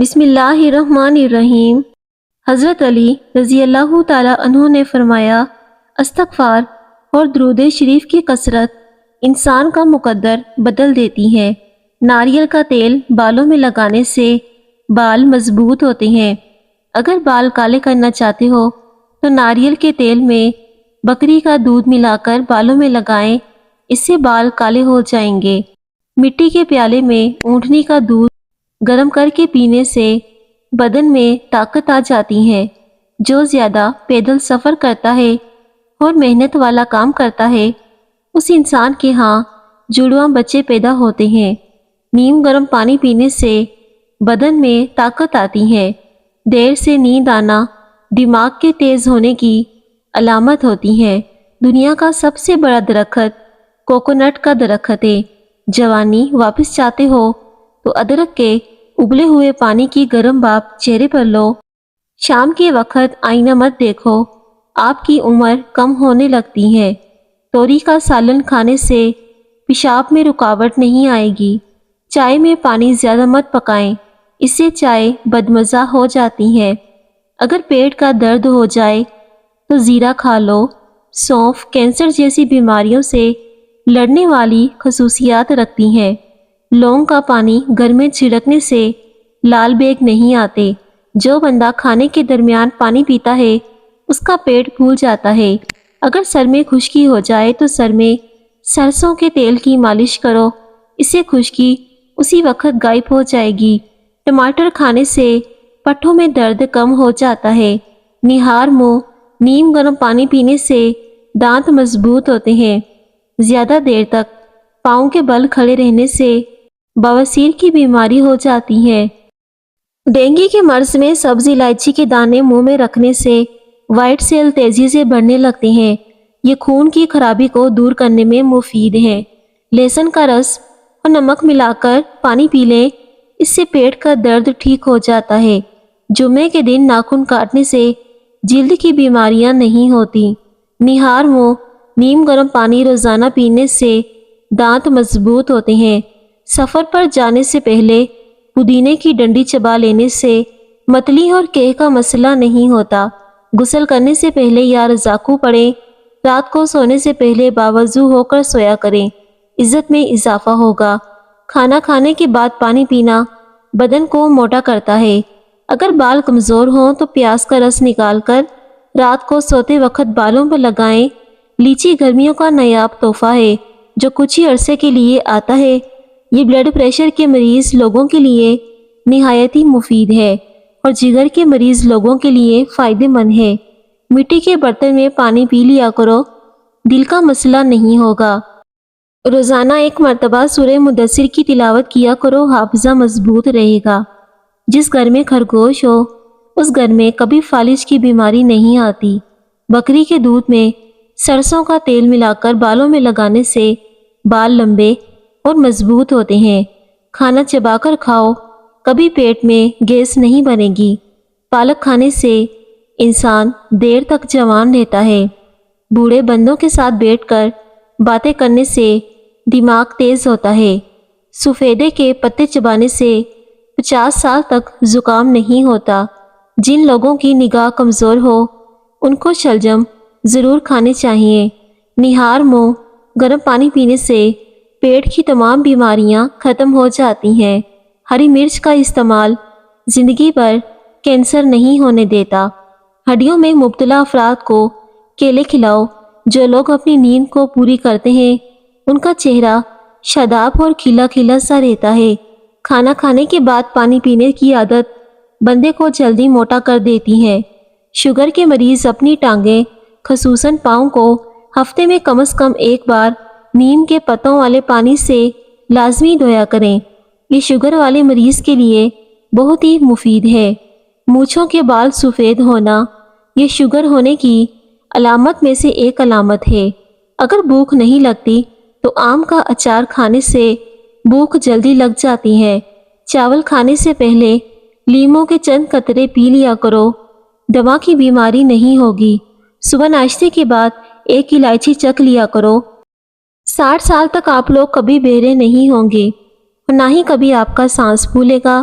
بسم اللہ الرحمن الرحیم۔ حضرت علی رضی اللہ تعالیٰ عنہ نے فرمایا، استغفار اور درود شریف کی کثرت انسان کا مقدر بدل دیتی ہے۔ ناریل کا تیل بالوں میں لگانے سے بال مضبوط ہوتے ہیں۔ اگر بال کالے کرنا چاہتے ہو تو ناریل کے تیل میں بکری کا دودھ ملا کر بالوں میں لگائیں، اس سے بال کالے ہو جائیں گے۔ مٹی کے پیالے میں اونٹنی کا دودھ گرم کر کے پینے سے بدن میں طاقت آ جاتی ہے۔ جو زیادہ پیدل سفر کرتا ہے اور محنت والا کام کرتا ہے، اس انسان کے ہاں جڑواں بچے پیدا ہوتے ہیں۔ نیم گرم پانی پینے سے بدن میں طاقت آتی ہے۔ دیر سے نیند آنا دماغ کے تیز ہونے کی علامت ہوتی ہے۔ دنیا کا سب سے بڑا درخت کوکونٹ کا درخت ہے۔ جوانی واپس چاہتے ہو تو ادرک کے ابلے ہوئے پانی کی گرم بھاپ چہرے پر لو۔ شام کے وقت آئینہ مت دیکھو، آپ کی عمر کم ہونے لگتی ہے۔ توری کا سالن کھانے سے پیشاب میں رکاوٹ نہیں آئے گی۔ چائے میں پانی زیادہ مت پکائیں، اس سے چائے بدمزہ ہو جاتی ہے۔ اگر پیٹ کا درد ہو جائے تو زیرہ کھا لو۔ سونف کینسر جیسی بیماریوں سے لڑنے والی خصوصیات رکھتی ہے۔ لونگ کا پانی گھر میں چھڑکنے سے لال بیگ نہیں آتے۔ جو بندہ کھانے کے درمیان پانی پیتا ہے اس کا پیٹ پھول جاتا ہے۔ اگر سر میں خشکی ہو جائے تو سر میں سرسوں کے تیل کی مالش کرو، اس سے خشکی اسی وقت غائب ہو جائے گی۔ ٹماٹر کھانے سے پٹھوں میں درد کم ہو جاتا ہے۔ نہار منہ نیم گرم پانی پینے سے دانت مضبوط ہوتے ہیں۔ زیادہ دیر تک پاؤں کے بل کھڑے رہنے سے بواسیر کی بیماری ہو جاتی ہے۔ ڈینگی کے مرض میں سبز الائچی کے دانے منہ میں رکھنے سے وائٹ سیل تیزی سے بڑھنے لگتے ہیں۔ یہ خون کی خرابی کو دور کرنے میں مفید ہے۔ لہسن کا رس اور نمک ملا کر پانی پی لیں، اس سے پیٹ کا درد ٹھیک ہو جاتا ہے۔ جمعے کے دن ناخن کاٹنے سے جلد کی بیماریاں نہیں ہوتی۔ نہار منہ نیم گرم پانی روزانہ پینے سے دانت مضبوط ہوتے ہیں۔ سفر پر جانے سے پہلے پودینے کی ڈنڈی چبا لینے سے متلی اور کیح کا مسئلہ نہیں ہوتا۔ غسل کرنے سے پہلے یا رضاکو پڑھیں۔ رات کو سونے سے پہلے باوضو ہو کر سویا کریں، عزت میں اضافہ ہوگا۔ کھانا کھانے کے بعد پانی پینا بدن کو موٹا کرتا ہے۔ اگر بال کمزور ہوں تو پیاز کا رس نکال کر رات کو سوتے وقت بالوں پر لگائیں۔ لیچی گرمیوں کا نایاب تحفہ ہے جو کچھ ہی عرصے کے لیے آتا ہے۔ یہ بلڈ پریشر کے مریض لوگوں کے لیے نہایت ہی مفید ہے اور جگر کے مریض لوگوں کے لیے فائدہ مند ہے۔ مٹی کے برتن میں پانی پی لیا کرو، دل کا مسئلہ نہیں ہوگا۔ روزانہ ایک مرتبہ سورہ مدثر کی تلاوت کیا کرو، حافظہ مضبوط رہے گا۔ جس گھر میں خرگوش ہو اس گھر میں کبھی فالج کی بیماری نہیں آتی۔ بکری کے دودھ میں سرسوں کا تیل ملا کر بالوں میں لگانے سے بال لمبے اور مضبوط ہوتے ہیں۔ کھانا چبا کر کھاؤ، کبھی پیٹ میں گیس نہیں بنے گی۔ پالک کھانے سے انسان دیر تک جوان رہتا ہے۔ بوڑھے بندوں کے ساتھ بیٹھ کر باتیں کرنے سے دماغ تیز ہوتا ہے۔ سفیدے کے پتے چبانے سے 50 سال تک زکام نہیں ہوتا۔ جن لوگوں کی نگاہ کمزور ہو ان کو شلجم ضرور کھانے چاہیے۔ نہار منہ گرم پانی پینے سے پیٹ کی تمام بیماریاں ختم ہو جاتی ہیں۔ ہری مرچ کا استعمال زندگی بھر کینسر نہیں ہونے دیتا۔ ہڈیوں میں مبتلا افراد کو کیلے کھلاؤ۔ جو لوگ اپنی نیند کو پوری کرتے ہیں ان کا چہرہ شاداب اور کھلا کھلا سا رہتا ہے۔ کھانا کھانے کے بعد پانی پینے کی عادت بندے کو جلدی موٹا کر دیتی ہے۔ شوگر کے مریض اپنی ٹانگیں خصوصاً پاؤں کو ہفتے میں کم از کم ایک بار نیم کے پتوں والے پانی سے لازمی دھویا کریں۔ یہ شوگر والے مریض کے لیے بہت ہی مفید ہے۔ مونچھوں کے بال سفید ہونا یہ شوگر ہونے کی علامت میں سے ایک علامت ہے۔ اگر بھوک نہیں لگتی تو آم کا اچار کھانے سے بھوک جلدی لگ جاتی ہے۔ چاول کھانے سے پہلے لیموں کے چند قطرے پی لیا کرو، دما کی بیماری نہیں ہوگی۔ صبح ناشتے کے بعد ایک الائچی چکھ لیا کرو۔ 60 سال تک آپ لوگ کبھی بہرے نہیں ہوں گے اور نہ ہی کبھی آپ کا سانس پھولے گا۔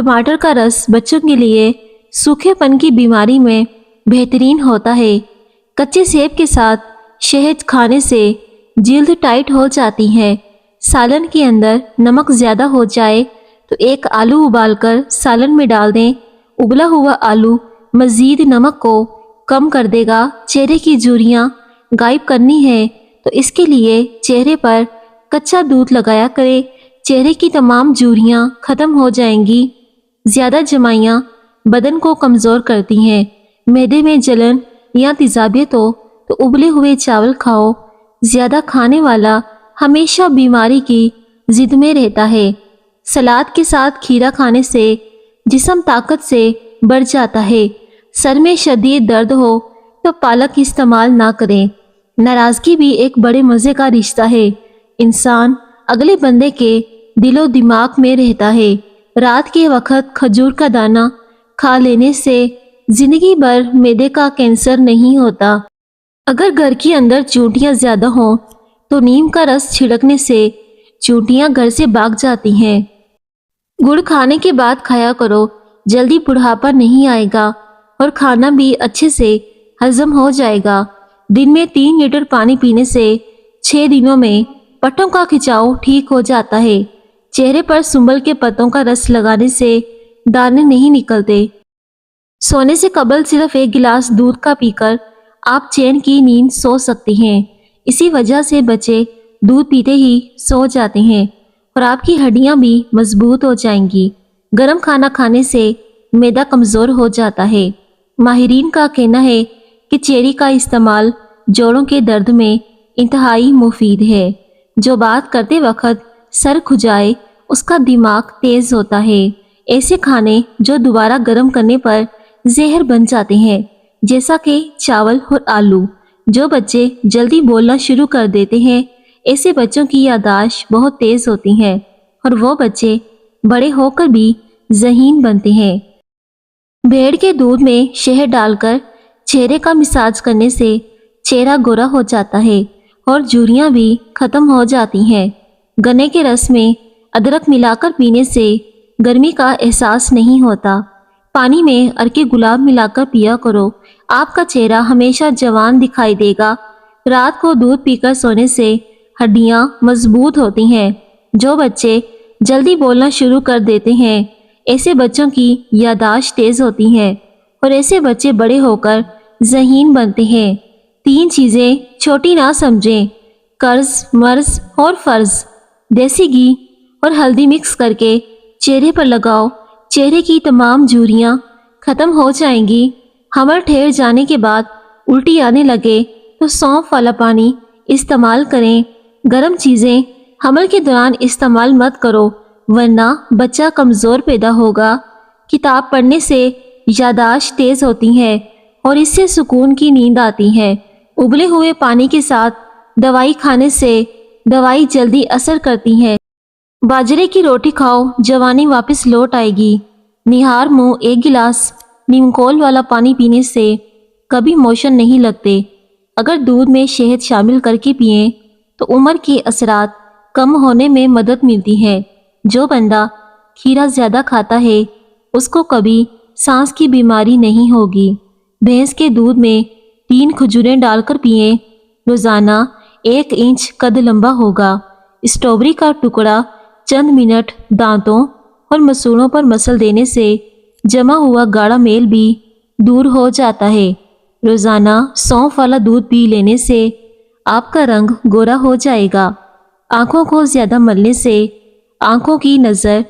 ٹماٹر کا رس بچوں کے لیے سوکھے پن کی بیماری میں بہترین ہوتا ہے۔ کچے سیب کے ساتھ شہد کھانے سے جلد ٹائٹ ہو جاتی ہے۔ سالن کے اندر نمک زیادہ ہو جائے تو ایک آلو ابال کر سالن میں ڈال دیں۔ ابلا ہوا آلو مزید نمک کو کم کر دے گا۔ چہرے کی جھریاں غائب کرنی ہے تو اس کے لیے چہرے پر کچا دودھ لگایا کرے۔ چہرے کی تمام جھریاں ختم ہو جائیں گی۔ زیادہ جمائیاں بدن کو کمزور کرتی ہیں۔ معدے میں جلن یا تیزابیت ہو تو ابلے ہوئے چاول کھاؤ۔ زیادہ کھانے والا ہمیشہ بیماری کی زد میں رہتا ہے۔ سلاد کے ساتھ کھیرا کھانے سے جسم طاقت سے بڑھ جاتا ہے۔ سر میں شدید درد ہو تو پالک استعمال نہ کریں۔ ناراضگی بھی ایک بڑے مزے کا رشتہ ہے۔ انسان اگلے بندے کے دل و دماغ میں رہتا ہے۔ رات کے وقت کھجور کا دانہ کھا لینے سے زندگی بھر معدے کا کینسر نہیں ہوتا۔ اگر گھر کے اندر چونٹیاں زیادہ ہوں تو نیم کا رس چھڑکنے سے چونٹیاں گھر سے بھاگ جاتی ہیں۔ گڑ کھانے کے بعد کھایا کرو، جلدی بڑھاپا نہیں آئے گا اور کھانا بھی اچھے سے ہضم ہو جائے گا۔ دن میں 3 لیٹر پانی پینے سے 6 دنوں میں پٹھوں کا کھچاؤ ٹھیک ہو جاتا ہے۔ چہرے پر سنبل کے پتوں کا رس لگانے سے دانے نہیں نکلتے۔ سونے سے قبل صرف 1 گلاس دودھ کا پی کر آپ چین کی نیند سو سکتے ہیں۔ اسی وجہ سے بچے دودھ پیتے ہی سو جاتے ہیں اور آپ کی ہڈیاں بھی مضبوط ہو جائیں گی۔ گرم کھانا کھانے سے معدہ کمزور ہو جاتا ہے۔ ماہرین کا کہنا ہے کہ چیری کا استعمال جوڑوں کے درد میں انتہائی مفید ہے۔ جو بات کرتے وقت سر کھجائے اس کا دماغ تیز ہوتا ہے۔ ایسے کھانے جو دوبارہ گرم کرنے پر زہر بن جاتے ہیں، جیسا کہ چاول اور آلو۔ جو بچے جلدی بولنا شروع کر دیتے ہیں، ایسے بچوں کی یادداشت بہت تیز ہوتی ہے اور وہ بچے بڑے ہو کر بھی ذہین بنتے ہیں۔ بھیڑ کے دودھ میں شہد ڈال کر چہرے کا مساج کرنے سے چہرہ گورا ہو جاتا ہے اور جھریاں بھی ختم ہو جاتی ہیں۔ گنے کے رس میں ادرک ملا کر پینے سے گرمی کا احساس نہیں ہوتا۔ پانی میں عرق گلاب ملا کر پیا کرو، آپ کا چہرہ ہمیشہ جوان دکھائی دے گا۔ رات کو دودھ پی کر سونے سے ہڈیاں مضبوط ہوتی ہیں۔ جو بچے جلدی بولنا شروع کر دیتے ہیں، ایسے بچوں کی یادداشت تیز ہوتی ہے اور ایسے بچے بڑے ہو کر ذہین بنتے ہیں۔ 3 چیزیں چھوٹی نہ سمجھیں: قرض، مرض اور فرض۔ دیسی گھی اور ہلدی مکس کر کے چہرے پر لگاؤ، چہرے کی تمام جھریاں ختم ہو جائیں گی۔ حمل ٹھہر جانے کے بعد الٹی آنے لگے تو سونف والا پانی استعمال کریں۔ گرم چیزیں حمل کے دوران استعمال مت کرو ورنہ بچہ کمزور پیدا ہوگا۔ کتاب پڑھنے سے یادداشت تیز ہوتی ہے اور اس سے سکون کی نیند آتی ہے۔ ابلے ہوئے پانی کے ساتھ دوائی کھانے سے دوائی جلدی اثر کرتی ہے۔ باجرے کی روٹی کھاؤ، جوانی واپس لوٹ آئے گی۔ نہار منہ 1 گلاس نیمکول والا پانی پینے سے کبھی موشن نہیں لگتے۔ اگر دودھ میں شہد شامل کر کے پئیں تو عمر کے اثرات کم ہونے میں مدد ملتی ہے۔ جو بندہ کھیرا زیادہ کھاتا ہے اس کو کبھی سانس کی بیماری نہیں ہوگی۔ بھینس کے دودھ میں 3 کھجوریں ڈال کر پئیں، روزانہ 1 انچ قد لمبا ہوگا۔ اسٹرابری کا ٹکڑا چند منٹ دانتوں اور مسوڑوں پر مسل دینے سے جمع ہوا گاڑھا میل بھی دور ہو جاتا ہے۔ روزانہ سونف والا دودھ پی لینے سے آپ کا رنگ گورا ہو جائے گا۔ آنکھوں کو زیادہ ملنے سے آنکھوں کی نظر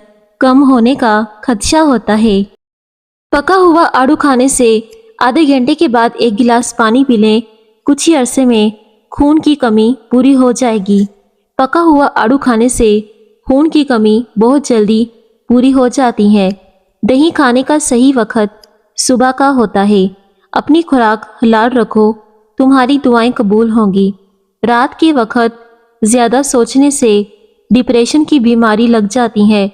کم ہونے کا خدشہ ہوتا ہے۔ پکا ہوا آڑو کھانے سے آدھے گھنٹے کے بعد 1 گلاس پانی پی لیں، کچھ ہی عرصے میں خون کی کمی پوری ہو جائے گی۔ پکا ہوا آڑو کھانے سے خون کی کمی بہت جلدی پوری ہو جاتی ہے۔ دہی کھانے کا صحیح وقت صبح کا ہوتا ہے۔ اپنی خوراک حلال رکھو، تمہاری دعائیں قبول ہوں گی۔ رات کے وقت زیادہ سوچنے سے ڈپریشن کی بیماری لگ جاتی ہے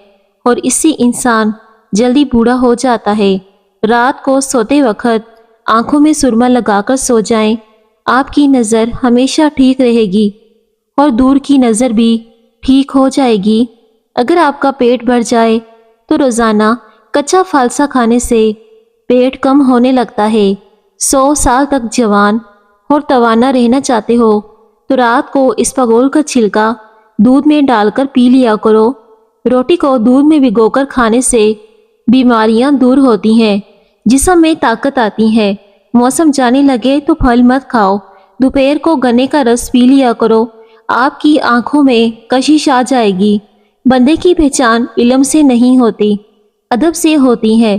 اور اس سے انسان جلدی بوڑھا ہو جاتا ہے۔ رات کو سوتے وقت آنکھوں میں سرما لگا کر سو جائیں، آپ کی نظر ہمیشہ ٹھیک رہے گی اور دور کی نظر بھی ٹھیک ہو جائے گی۔ اگر آپ کا پیٹ بھر جائے تو روزانہ کچا فالسا کھانے سے پیٹ کم ہونے لگتا ہے۔ 100 سال تک جوان اور توانا رہنا چاہتے ہو تو رات کو اسپاگول کا چھلکا دودھ میں ڈال کر پی لیا کرو۔ روٹی کو دودھ میں بھگو کر کھانے سے بیماریاں دور ہوتی ہیں، جسم میں طاقت آتی ہے۔ موسم جانے لگے تو پھل مت کھاؤ۔ دوپہر کو گنے کا رس پی لیا کرو، آپ کی آنکھوں میں کشش آ جائے گی۔ بندے کی پہچان علم سے نہیں ہوتی، ادب سے ہوتی ہے۔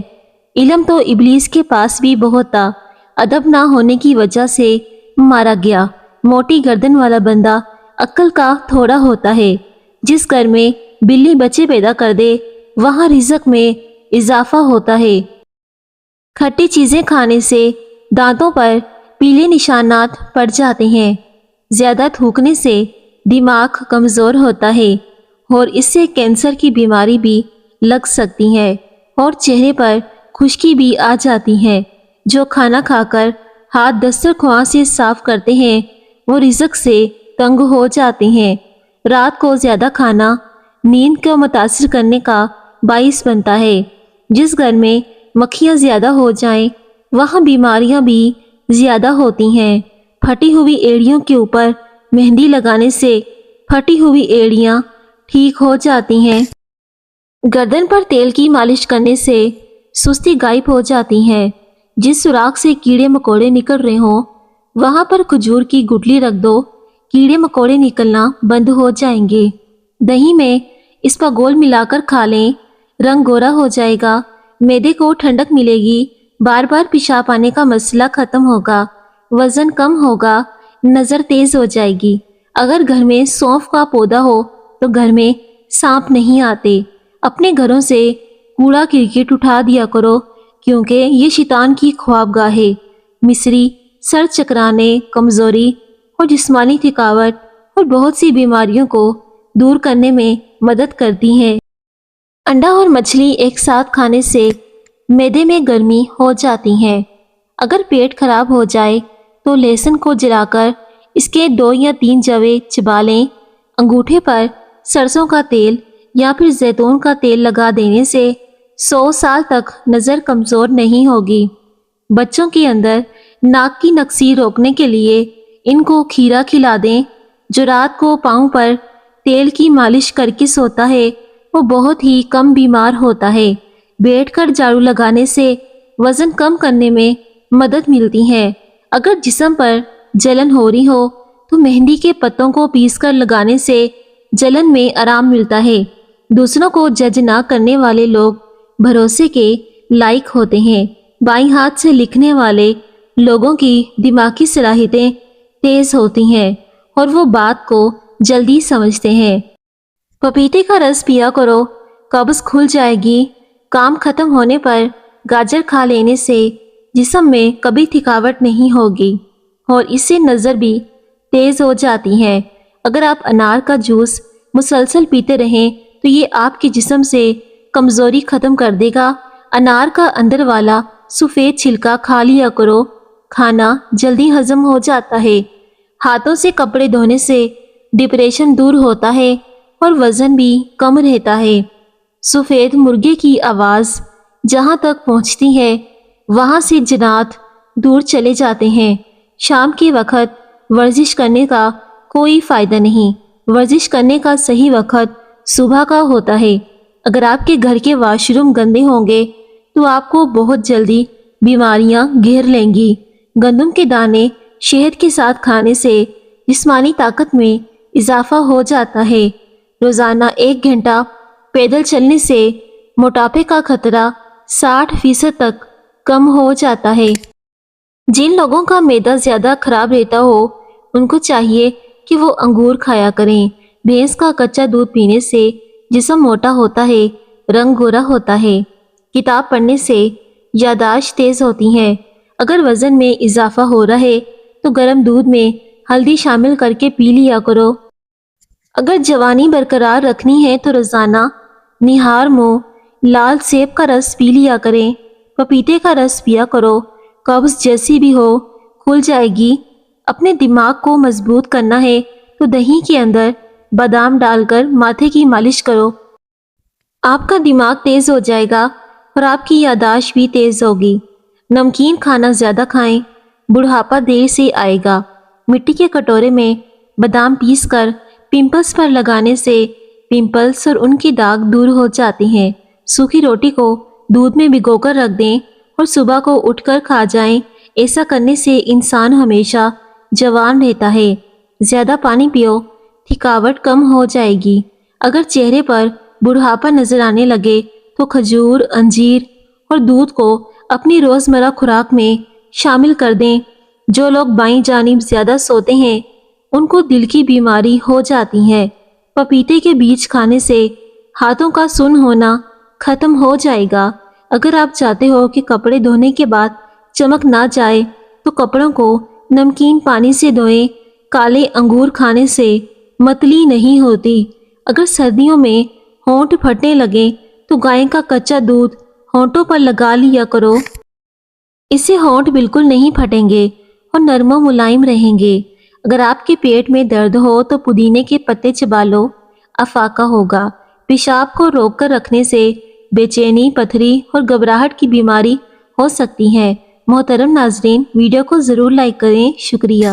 علم تو ابلیس کے پاس بھی بہت تھا، ادب نہ ہونے کی وجہ سے مارا گیا۔ موٹی گردن والا بندہ عقل کا تھوڑا ہوتا ہے۔ جس گھر میں بلی بچے پیدا کر دے وہاں رزق میں اضافہ ہوتا ہے۔ کھٹی چیزیں کھانے سے دانتوں پر پیلے نشانات پڑ جاتے ہیں۔ زیادہ تھوکنے سے دماغ کمزور ہوتا ہے اور اس سے کینسر کی بیماری بھی لگ سکتی ہے اور چہرے پر خشکی بھی آ جاتی ہے۔ جو کھانا کھا کر ہاتھ دسترخوان سے صاف کرتے ہیں وہ رزق سے تنگ ہو جاتے ہیں۔ رات کو زیادہ کھانا نیند کو متاثر کرنے کا باعث بنتا ہے۔ جس گھر میں مکھیاں زیادہ ہو جائیں وہاں بیماریاں بھی زیادہ ہوتی ہیں۔ پھٹی ہوئی ایڑیوں کے اوپر مہندی لگانے سے پھٹی ہوئی ایڑیاں ٹھیک ہو جاتی ہیں۔ گردن پر تیل کی مالش کرنے سے سستی غائب ہو جاتی ہے۔ جس سوراخ سے کیڑے مکوڑے نکل رہے ہوں وہاں پر کھجور کی گٹلی رکھ دو، کیڑے مکوڑے نکلنا بند ہو جائیں گے۔ دہی میں اسپاگول ملا کر کھا لیں، رنگ گورا ہو جائے گا، معدے کو ٹھنڈک ملے گی، بار بار پیشاب آنے کا مسئلہ ختم ہوگا، وزن کم ہوگا، نظر تیز ہو جائے گی۔ اگر گھر میں سونف کا پودا ہو تو گھر میں سانپ نہیں آتے۔ اپنے گھروں سے کوڑا کرکٹ اٹھا دیا کرو کیونکہ یہ شیطان کی خوابگاہ ہے۔ مصری سر چکرانے، کمزوری اور جسمانی تھکاوٹ اور بہت سی بیماریوں کو دور کرنے میں مدد کرتی ہے۔ انڈا اور مچھلی ایک ساتھ کھانے سے معدے میں گرمی ہو جاتی ہے۔ اگر پیٹ خراب ہو جائے تو لہسن کو جلا کر اس کے 2 یا 3 جوے چبا لیں۔ انگوٹھے پر سرسوں کا تیل یا پھر زیتون کا تیل لگا دینے سے 100 سال تک نظر کمزور نہیں ہوگی۔ بچوں کے اندر ناک کی نکسی روکنے کے لیے ان کو کھیرا کھلا دیں۔ جو رات کو پاؤں پر تیل کی مالش کر کے سوتا ہے وہ بہت ہی کم بیمار ہوتا ہے۔ بیٹھ کر جھاڑو لگانے سے وزن کم کرنے میں مدد ملتی ہے۔ اگر جسم پر جلن ہو رہی ہو تو مہندی کے پتوں کو پیس کر لگانے سے جلن میں آرام ملتا ہے۔ دوسروں کو جج نہ کرنے والے لوگ بھروسے کے لائق ہوتے ہیں۔ بائیں ہاتھ سے لکھنے والے لوگوں کی دماغی صلاحیتیں تیز ہوتی ہیں اور وہ بات کو جلدی سمجھتے ہیں۔ پپیتے کا رس پیا کرو، قبض کھل جائے گی۔ کام ختم ہونے پر گاجر کھا لینے سے جسم میں کبھی تھکاوٹ نہیں ہوگی اور اس سے نظر بھی تیز ہو جاتی ہے۔ اگر آپ انار کا جوس مسلسل پیتے رہیں تو یہ آپ کے جسم سے کمزوری ختم کر دے گا۔ انار کا اندر والا سفید چھلکا کھا لیا کرو، کھانا جلدی ہضم ہو جاتا ہے۔ ہاتھوں سے کپڑے دھونے سے ڈپریشن دور ہوتا ہے اور وزن بھی کم رہتا ہے۔ سفید مرغے کی آواز جہاں تک پہنچتی ہے وہاں سے جنات دور چلے جاتے ہیں۔ شام کے وقت ورزش کرنے کا کوئی فائدہ نہیں، ورزش کرنے کا صحیح وقت صبح کا ہوتا ہے۔ اگر آپ کے گھر کے واش روم گندے ہوں گے تو آپ کو بہت جلدی بیماریاں گھیر لیں گی۔ گندم کے دانے شہد کے ساتھ کھانے سے جسمانی طاقت میں اضافہ ہو جاتا ہے۔ روزانہ 1 گھنٹہ پیدل چلنے سے موٹاپے کا خطرہ 60% تک کم ہو جاتا ہے۔ جن لوگوں کا معدہ زیادہ خراب رہتا ہو ان کو چاہیے کہ وہ انگور کھایا کریں۔ بھینس کا کچا دودھ پینے سے جسم موٹا ہوتا ہے، رنگ گورا ہوتا ہے۔ کتاب پڑھنے سے یادداشت تیز ہوتی ہے۔ اگر وزن میں اضافہ ہو رہا ہے تو گرم دودھ میں ہلدی شامل کر کے پی لیا کرو۔ اگر جوانی برقرار رکھنی ہے تو روزانہ نہار منہ لال سیب کا رس پی لیا کریں، پپیتے کا رس پیا کرو۔ قبض جیسی بھی ہو کھل جائے گی۔ اپنے دماغ کو مضبوط کرنا ہے تو دہی کے اندر بادام ڈال کر ماتھے کی مالش کرو، آپ کا دماغ تیز ہو جائے گا اور آپ کی یادداشت بھی تیز ہوگی۔ نمکین کھانا زیادہ کھائیں، بڑھاپا دیر سے آئے گا۔ مٹی کے کٹورے میں بادام پیس کر پمپلز پر لگانے سے پمپلز اور ان کی داغ دور ہو جاتی ہیں۔ سوکھی روٹی کو دودھ میں بھگو کر رکھ دیں اور صبح کو اٹھ کر کھا جائیں۔ ایسا کرنے سے انسان ہمیشہ جوان رہتا ہے۔ زیادہ پانی پیو، تھکاوٹ کم ہو جائے گی۔ اگر چہرے پر بڑھاپا نظر آنے لگے تو کھجور، انجیر اور دودھ کو اپنی روزمرہ خوراک میں شامل کر دیں۔ جو لوگ بائیں جانب زیادہ سوتے ہیں ان کو دل کی بیماری ہو جاتی ہے۔ پپیتے کے بیج کھانے سے ہاتھوں کا سن ہونا ختم ہو جائے گا۔ اگر آپ چاہتے ہو کہ کپڑے دھونے کے بعد چمک نہ جائے تو کپڑوں کو نمکین پانی سے دھوئیں۔ کالے انگور کھانے سے متلی نہیں ہوتی۔ اگر سردیوں میں ہونٹ پھٹنے لگے تو گائے کا کچا دودھ ہونٹوں پر لگا لیا کرو۔ اس سے ہونٹ بالکل نہیں پھٹیں گے اور نرم و ملائم رہیں گے۔ اگر آپ کے پیٹ میں درد ہو تو پودینے کے پتے چبا لو، افاقہ ہوگا۔ پیشاب کو روک کر رکھنے سے بے چینی، پتھری اور گھبراہٹ کی بیماری ہو سکتی ہے۔ محترم ناظرین، ویڈیو کو ضرور لائک کریں۔ شکریہ۔